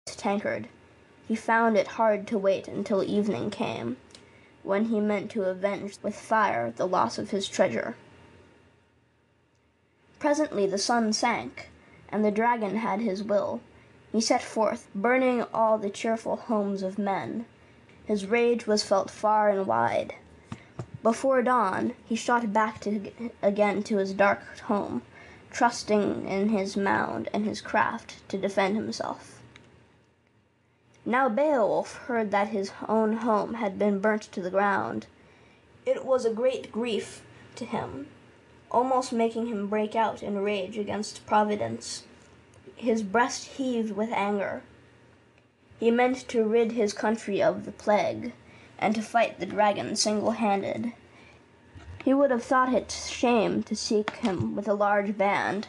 tankard. He found it hard to wait until evening came, when he meant to avenge with fire the loss of his treasure. Presently the sun sank, and the dragon had his will. He set forth, burning all the cheerful homes of men. His rage was felt far and wide. Before dawn, he shot back again to his dark home, trusting in his mound and his craft to defend himself. Now Beowulf heard that his own home had been burnt to the ground. It was a great grief to him, almost making him break out in rage against Providence. His breast heaved with anger. He meant to rid his country of the plague, and to fight the dragon single-handed. He would have thought it shame to seek him with a large band,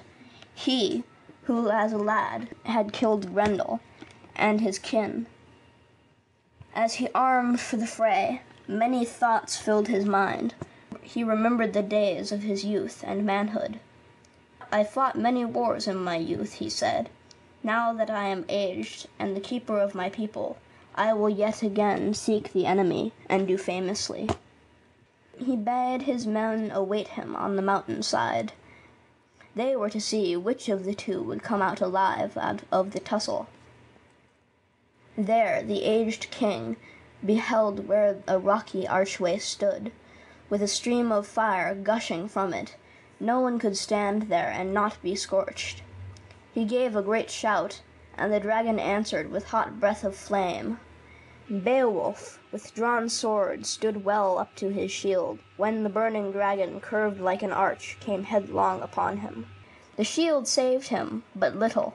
he who as a lad had killed Grendel and his kin. As he armed for the fray, many thoughts filled his mind. He remembered the days of his youth and manhood. "I fought many wars in my youth," he said. "Now that I am aged and the keeper of my people, I will yet again seek the enemy and do famously." He bade his men await him on the mountainside. They were to see which of the two would come out alive out of the tussle. There the aged king beheld where a rocky archway stood, with a stream of fire gushing from it. No one could stand there and not be scorched. He gave a great shout, and the dragon answered with hot breath of flame. Beowulf, with drawn sword, stood well up to his shield, when the burning dragon, curved like an arch, came headlong upon him. The shield saved him but little.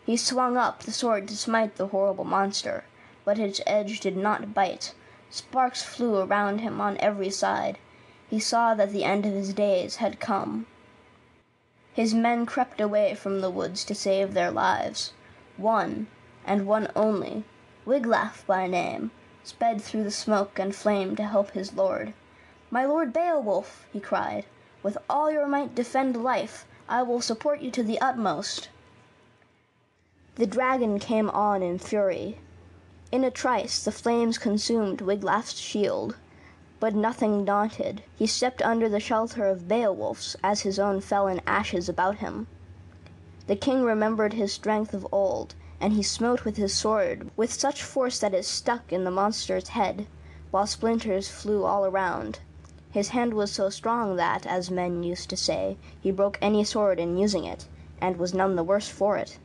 He swung up the sword to smite the horrible monster, but its edge did not bite. Sparks flew around him on every side. He saw that the end of his days had come. His men crept away from the woods to save their lives. One, and one only, Wiglaf by name, sped through the smoke and flame to help his lord. "My lord Beowulf," he cried, "with all your might defend life. I will support you to the utmost." The dragon came on in fury. In a trice the flames consumed Wiglaf's shield, but nothing daunted, he stepped under the shelter of Beowulf's as his own fell in ashes about him. The king remembered his strength of old, and he smote with his sword with such force that it stuck in the monster's head, while splinters flew all around. His hand was so strong that, as men used to say, he broke any sword in using it, and was none the worse for it.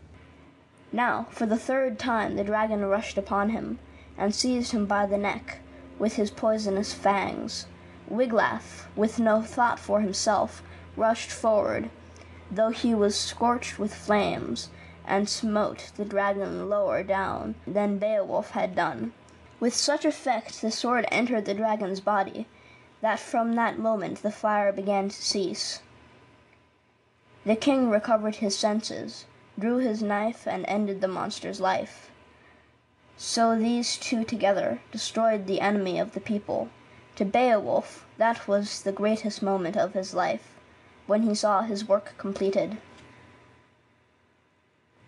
Now, for the third time, the dragon rushed upon him, and seized him by the neck with his poisonous fangs. Wiglaf, with no thought for himself, rushed forward, though he was scorched with flames, and smote the dragon lower down than Beowulf had done. With such effect the sword entered the dragon's body, that from that moment the fire began to cease. The king recovered his senses, drew his knife, and ended the monster's life. So these two together destroyed the enemy of the people. To Beowulf, that was the greatest moment of his life, when he saw his work completed.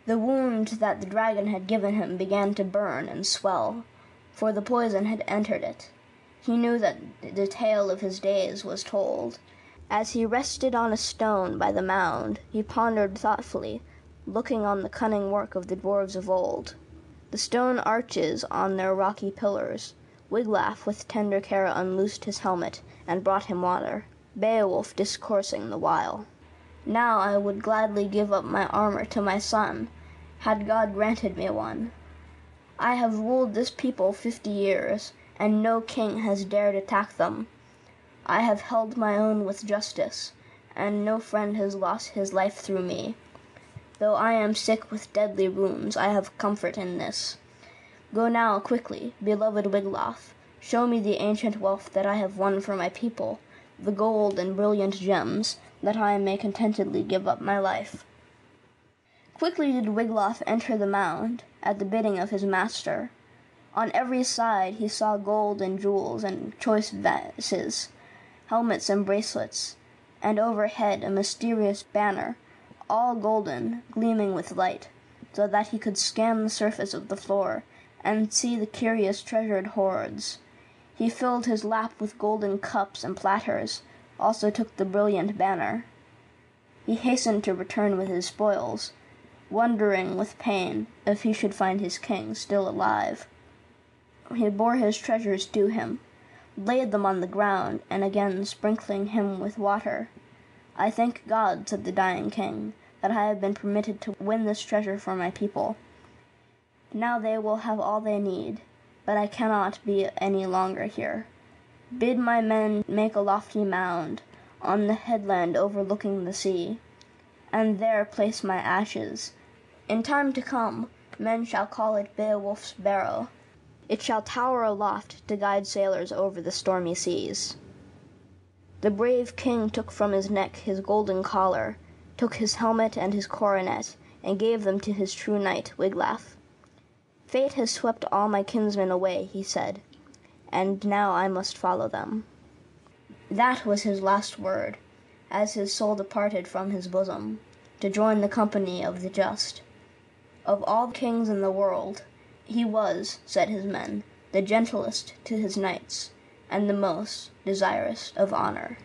The wound that the dragon had given him began to burn and swell, for the poison had entered it. He knew that the tale of his days was told. As he rested on a stone by the mound, he pondered thoughtfully, looking on the cunning work of the dwarves of old. The stone arches on their rocky pillars. Wiglaf with tender care unloosed his helmet, and brought him water, Beowulf discoursing the while. "Now I would gladly give up my armor to my son, had God granted me one. I have ruled this people 50 years, and no king has dared attack them. I have held my own with justice, and no friend has lost his life through me. Though I am sick with deadly wounds, I have comfort in this. Go now quickly, beloved Wiglaf, show me the ancient wealth that I have won for my people, the gold and brilliant gems, that I may contentedly give up my life." Quickly did Wiglaf enter the mound, at the bidding of his master. On every side he saw gold and jewels and choice vases, helmets and bracelets, and overhead a mysterious banner, all golden, gleaming with light. so that he could scan the surface of the floor and see the curious treasured hoards. He filled his lap with golden cups and platters, also took the brilliant banner. He hastened to return with his spoils, wondering with pain if he should find his king still alive. He bore his treasures to him, laid them on the ground, and again sprinkling him with water. "I thank God," said the dying king, "that I have been permitted to win this treasure for my people. Now they will have all they need, but I cannot be any longer here. Bid my men make a lofty mound on the headland overlooking the sea, and there place my ashes. In time to come, men shall call it Beowulf's Barrow. It shall tower aloft to guide sailors over the stormy seas." The brave king took from his neck his golden collar, took his helmet and his coronet, and gave them to his true knight, Wiglaf. "Fate has swept all my kinsmen away," he said, "and now I must follow them." That was his last word, as his soul departed from his bosom, to join the company of the just. Of all kings in the world, he was, said his men, the gentlest to his knights, and the most desirous of honor.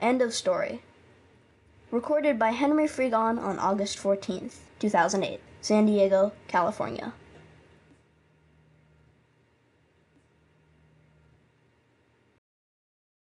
End of story. Recorded by Henry Fregon on August 14th, 2008, San Diego, California.